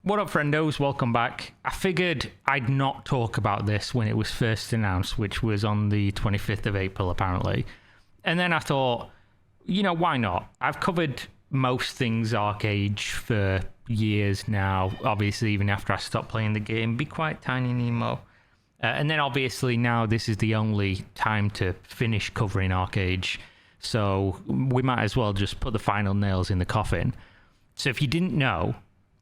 What up, friendos? Welcome back. I figured I'd not talk about this when it was first announced, which was on the 25th of April, apparently. And then I thought, you know, why not? I've covered most things archeage for years now. Obviously, even after I stopped playing the game, Be Quiet, Tiny Nemo. And then obviously now this is the only time to finish covering archeage. So we might as well just put the final nails in the coffin. So if you didn't know,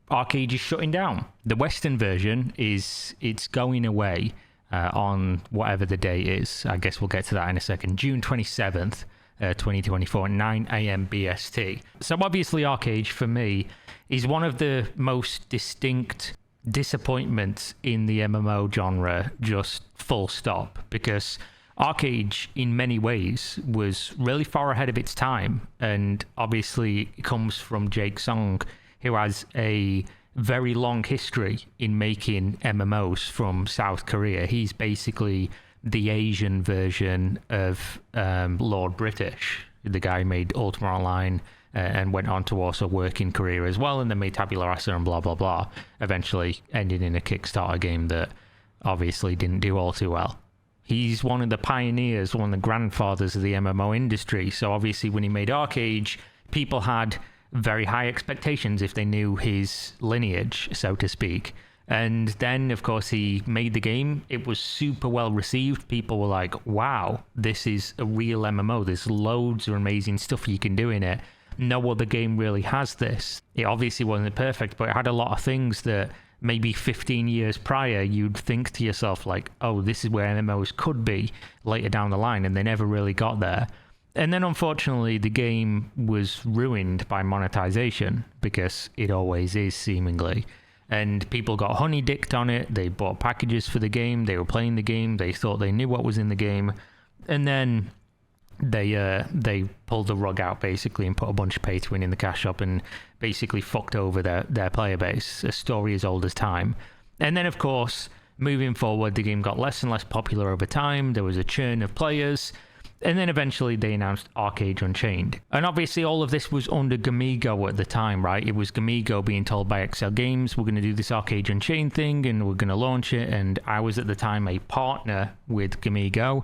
archeage is shutting down. The Western version it's going away on whatever the day is. I guess we'll get to that in a second. June 27th, 2024, 9 a.m. BST. So obviously archeage for me is one of the most distinct disappointments in the MMO genre, just full stop, because archeage in many ways was really far ahead of its time, and obviously it comes from Jake Song, who has a very long history in making MMOs from South Korea. He's basically the Asian version of Lord British, the guy who made Ultima Online and went on to also work in Korea as well, and then made Tabula Rasa and blah, blah, blah, eventually ended in a Kickstarter game that obviously didn't do all too well. He's one of the pioneers, one of the grandfathers of the MMO industry, so obviously when he made archeage, people had very high expectations if they knew his lineage, so to speak. And then, of course, he made the game. It was super well received. People were like, wow, this is a real MMO. There's loads of amazing stuff you can do in it. No other game really has this. It obviously wasn't perfect, but it had a lot of things that maybe 15 years prior, you'd think to yourself like, oh, this is where MMOs could be later down the line, and they never really got there. And then, unfortunately, the game was ruined by monetization, because it always is, seemingly. And people got honey-dicked on it. They bought packages for the game. They were playing the game. They thought they knew what was in the game. And then they pulled the rug out, basically, and put a bunch of pay-to-win in the cash shop and basically fucked over their player base. A story as old as time. And then, of course, moving forward, the game got less and less popular over time. There was a churn of players. And then eventually they announced Archeage Unchained. And obviously all of this was under Gamigo at the time, right? It was Gamigo being told by Excel Games, we're going to do this Archeage Unchained thing and we're going to launch it. And I was at the time a partner with Gamigo.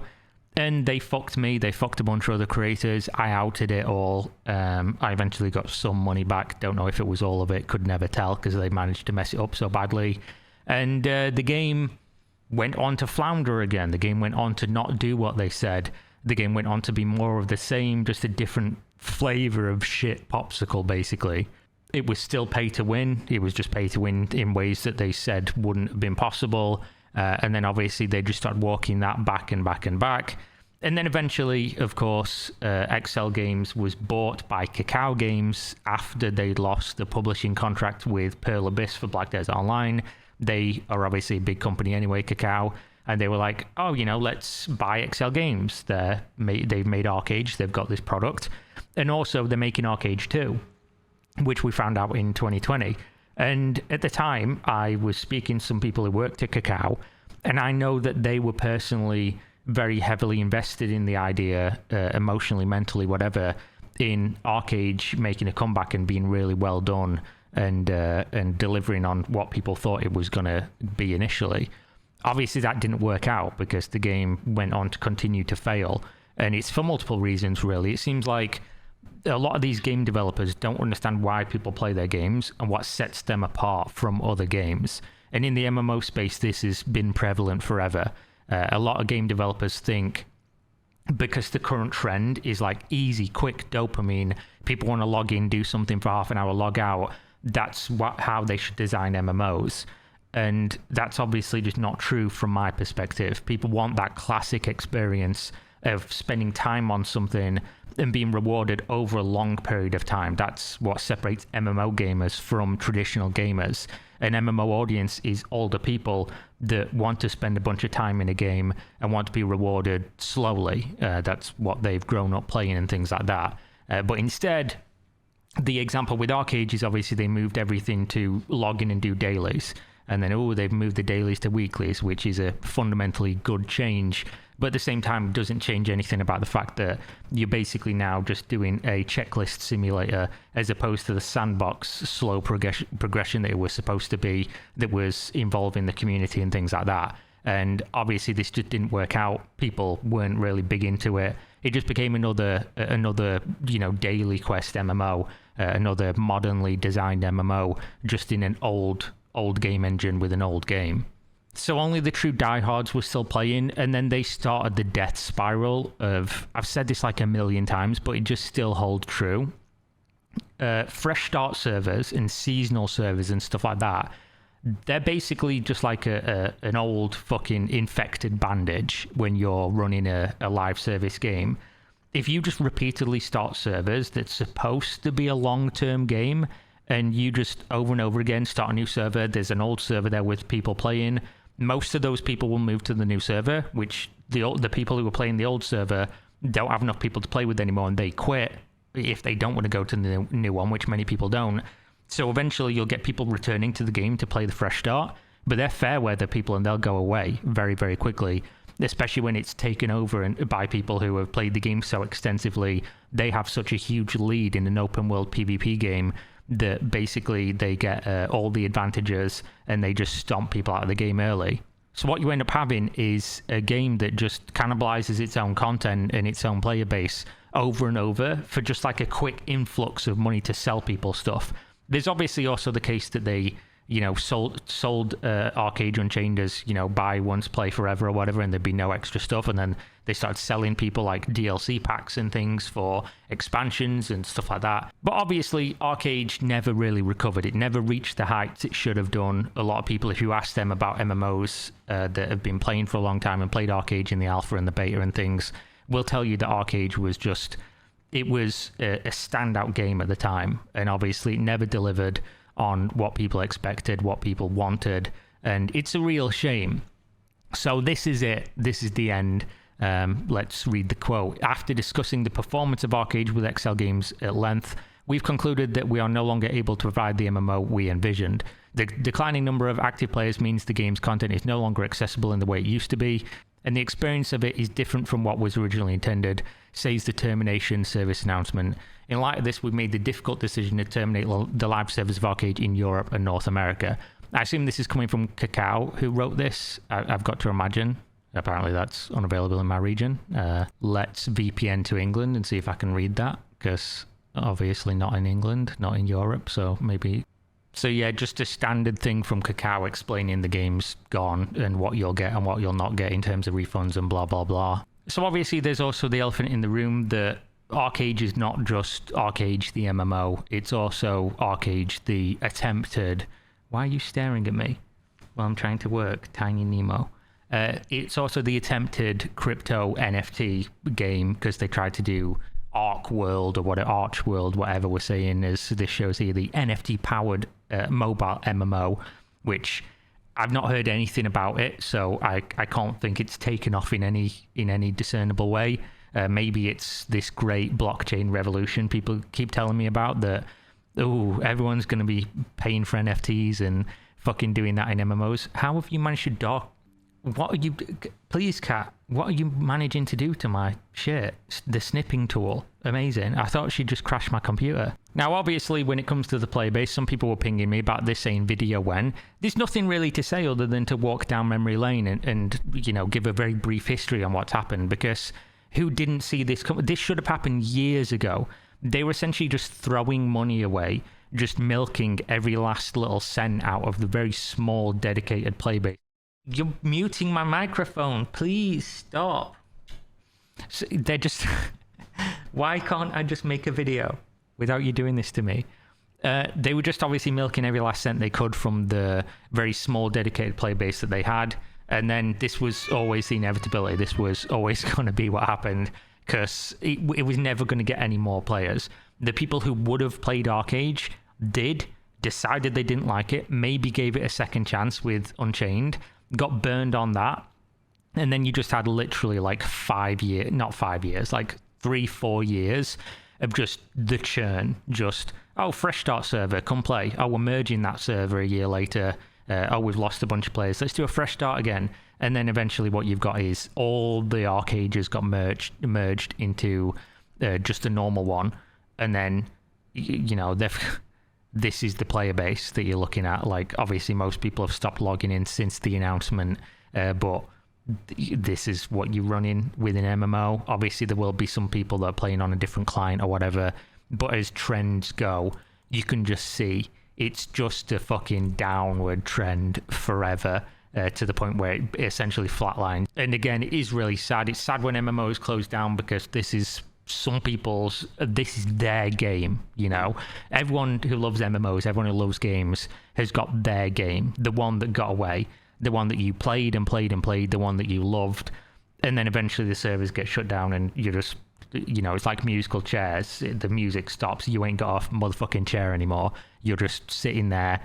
And they fucked me. They fucked a bunch of other creators. I outed it all. I eventually got some money back. Don't know if it was all of it. Could never tell because they managed to mess it up so badly. And the game went on to flounder again. The game went on to not do what they said. The game went on to be more of the same, just a different flavor of shit popsicle, basically. It was still pay to win. It was just pay to win in ways that they said wouldn't have been possible. And then obviously they just started walking that back and back and back. And then eventually, of course, Excel Games was bought by Kakao Games after they lost the publishing contract with Pearl Abyss for Black Desert Online. They are obviously a big company anyway, Kakao. And they were like, oh, you know, let's buy Excel Games. They've made Archeage. They've got this product. And also they're making Archeage 2, which we found out in 2020. And at the time, I was speaking to some people who worked at Kakao, and I know that they were personally very heavily invested in the idea, emotionally, mentally, whatever, in Archeage making a comeback and being really well done and delivering on what people thought it was going to be initially. Obviously, that didn't work out because the game went on to continue to fail. And it's for multiple reasons, really. It seems like a lot of these game developers don't understand why people play their games and what sets them apart from other games. And in the MMO space, this has been prevalent forever. A lot of game developers think because the current trend is like easy, quick dopamine, people want to log in, do something for half an hour, log out. That's how they should design MMOs. And that's obviously just not true from my perspective. People want that classic experience of spending time on something and being rewarded over a long period of time. That's what separates MMO gamers from traditional gamers. An MMO audience is older people that want to spend a bunch of time in a game and want to be rewarded slowly. That's what they've grown up playing and things like that. But instead, the example with Archeage is obviously they moved everything to log in and do dailies. And then, they've moved the dailies to weeklies, which is a fundamentally good change. but at the same time it doesn't change anything about the fact that you're basically now just doing a checklist simulator as opposed to the sandbox slow progression that it was supposed to be, that was involving the community and things like that. And obviously this just didn't work out. People weren't really big into it. It just became another daily quest MMO, another modernly designed MMO, just in an old game engine with an old game. So only the true diehards were still playing, and then they started the death spiral of, I've said this like a million times, but it just still holds true. Fresh start servers and seasonal servers and stuff like that, they're basically just like an old fucking infected bandage when you're running a live service game. If you just repeatedly start servers that's supposed to be a long-term game, and you just over and over again start a new server, there's an old server there with people playing, most of those people will move to the new server, which the people who were playing the old server don't have enough people to play with anymore, and they quit if they don't want to go to the new one, which many people don't. So eventually you'll get people returning to the game to play the fresh start, but they're fair weather people and they'll go away very, very quickly, especially when it's taken over by people who have played the game so extensively. They have such a huge lead in an open world PvP game that basically they get all the advantages and they just stomp people out of the game early. So what you end up having is a game that just cannibalizes its own content and its own player base over and over for just like a quick influx of money to sell people stuff. There's obviously also the case that they, sold Archeage Unchained as, buy once, play forever or whatever, and there'd be no extra stuff, and then they started selling people like DLC packs and things for expansions and stuff like that. But obviously Archeage never really recovered. It never reached the heights it should have done. A lot of people, if you ask them about MMOs that have been playing for a long time and played Archeage in the alpha and the beta and things, will tell you that Archeage was just, it was a standout game at the time, and obviously it never delivered on what people expected, what people wanted, and it's a real shame. So this is it. This is the end. Let's read the quote. After discussing the performance of Archeage with Excel Games at length, we've concluded that we are no longer able to provide the MMO we envisioned. The declining number of active players means the game's content is no longer accessible in the way it used to be, and the experience of it is different from what was originally intended, says the termination service announcement. In light of this, we've made the difficult decision to terminate the live service of Archeage in Europe and North America. I assume this is coming from Cacao, who wrote this. I've got to imagine. Apparently that's unavailable in my region. Let's VPN to England and see if I can read that, because obviously not in England, not in Europe, so maybe... So yeah, just a standard thing from Cacao explaining the game's gone and what you'll get and what you'll not get in terms of refunds and blah, blah, blah. So obviously there's also the elephant in the room that Archeage is not just Archeage the MMO, it's also Archeage the attempted... Why are you staring at me while I'm trying to work, Tiny Nemo? It's also the attempted crypto NFT game, because they tried to do Arc World or Arch World, whatever we're saying, as this shows here, the NFT powered mobile MMO, which I've not heard anything about it, so I can't think it's taken off in any discernible way. Maybe it's this great blockchain revolution people keep telling me about, that everyone's going to be paying for NFTs and fucking doing that in MMOs. How have you managed to dock? What are you... Please, Kat, what are you managing to do to my shit? The snipping tool. Amazing. I thought she'd just crashed my computer. Now, obviously, when it comes to the player base, some people were pinging me about this saying video when. There's nothing really to say other than to walk down memory lane and give a very brief history on what's happened, because who didn't see this come? This should have happened years ago. They were essentially just throwing money away, just milking every last little cent out of the very small, dedicated player base. You're muting my microphone. Please stop. So they're just... Why can't I just make a video without you doing this to me? They were just obviously milking every last cent they could from the very small, dedicated player base that they had. And then this was always the inevitability. This was always going to be what happened, because it was never going to get any more players. The people who would have played Archeage decided they didn't like it, maybe gave it a second chance with Unchained, got burned on that, and then you just had literally like 5 years, not 5 years, like 3-4 years of just the churn. Just, fresh start server, come play. We're merging that server a year later. We've lost a bunch of players, let's do a fresh start again. And then eventually what you've got is all the archeages got merged into just a normal one. And then, you know, this is the player base that you're looking at. Like, obviously most people have stopped logging in since the announcement, but this is what you run in with an MMO. Obviously there will be some people that are playing on a different client or whatever, but as trends go, you can just see it's just a fucking downward trend forever, to the point where it essentially flatlines. And again, it is really sad. It's sad when MMOs close down, because this is this is their game, you know. Everyone who loves MMOs, everyone who loves games has got their game, the one that got away, the one that you played and played and played, the one that you loved. And then eventually the servers get shut down and you're just, you know, it's like musical chairs. The music stops, you ain't got a motherfucking chair anymore. You're just sitting there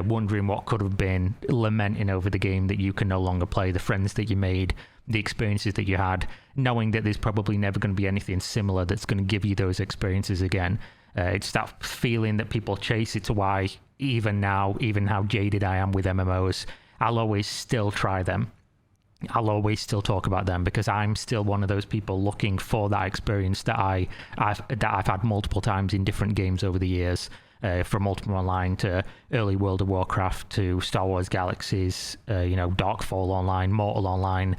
wondering what could have been, lamenting over the game that you can no longer play, the friends that you made, the experiences that you had, knowing that there's probably never going to be anything similar that's going to give you those experiences again. It's that feeling that people chase. It's why even now, even how jaded I am with MMOs, I'll always still try them. I'll always still talk about them, because I'm still one of those people looking for that experience that I've had multiple times in different games over the years, from Ultima Online to early World of Warcraft to Star Wars Galaxies, you know, Darkfall Online, Mortal Online,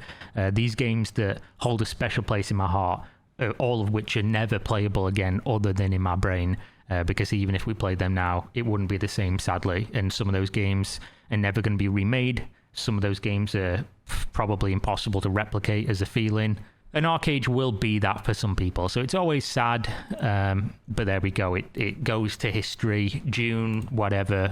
these games that hold a special place in my heart, all of which are never playable again other than in my brain, because even if we played them now, it wouldn't be the same, sadly. And some of those games are never going to be remade. Some of those games are probably impossible to replicate as a feeling. An archeage will be that for some people, so it's always sad, but there we go. It goes to history. June 27th,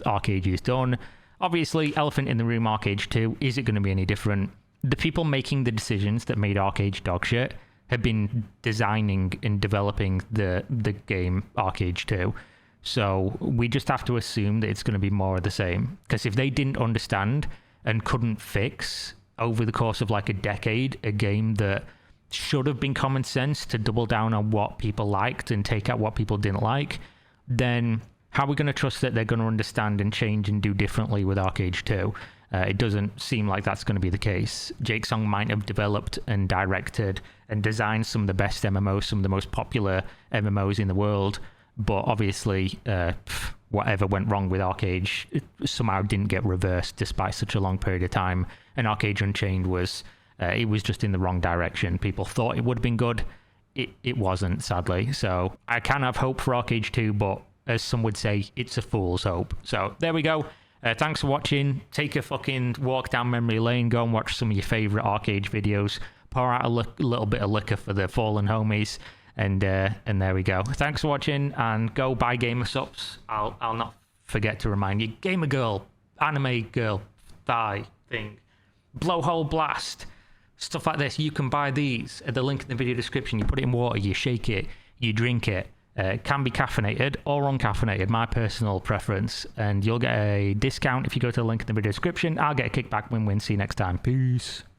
archeage is done. Obviously, elephant in the room, archeage 2. Is it going to be any different? The people making the decisions that made archeage dogshit have been designing and developing the game archeage 2. So we just have to assume that it's going to be more of the same, because if they didn't understand and couldn't fix over the course of like a decade a game that should have been common sense to double down on what people liked and take out what people didn't like, then how are we going to trust that they're going to understand and change and do differently with archeage 2? It doesn't seem like that's going to be the case. Jake Song might have developed and directed and designed some of the best MMOs, some of the most popular MMOs in the world, but obviously whatever went wrong with archeage somehow didn't get reversed despite such a long period of time. And archeage Unchained was it was just in the wrong direction. People thought it would have been good. It wasn't, sadly. So I can have hope for archeage 2, but as some would say, it's a fool's hope. So there we go. Thanks for watching. Take a fucking walk down memory lane. Go and watch some of your favourite archeage videos. Pour out a little bit of liquor for the fallen homies. And there we go. Thanks for watching, and go buy Gamer Subs. I'll not forget to remind you. Gamer Girl, Anime Girl, Thigh thing, Blowhole Blast, stuff like this. You can buy these at the link in the video description. You put it in water, you shake it, you drink it. It can be caffeinated or uncaffeinated, my personal preference, and you'll get a discount if you go to the link in the video description. I'll get a kickback, win-win. See you next time. Peace.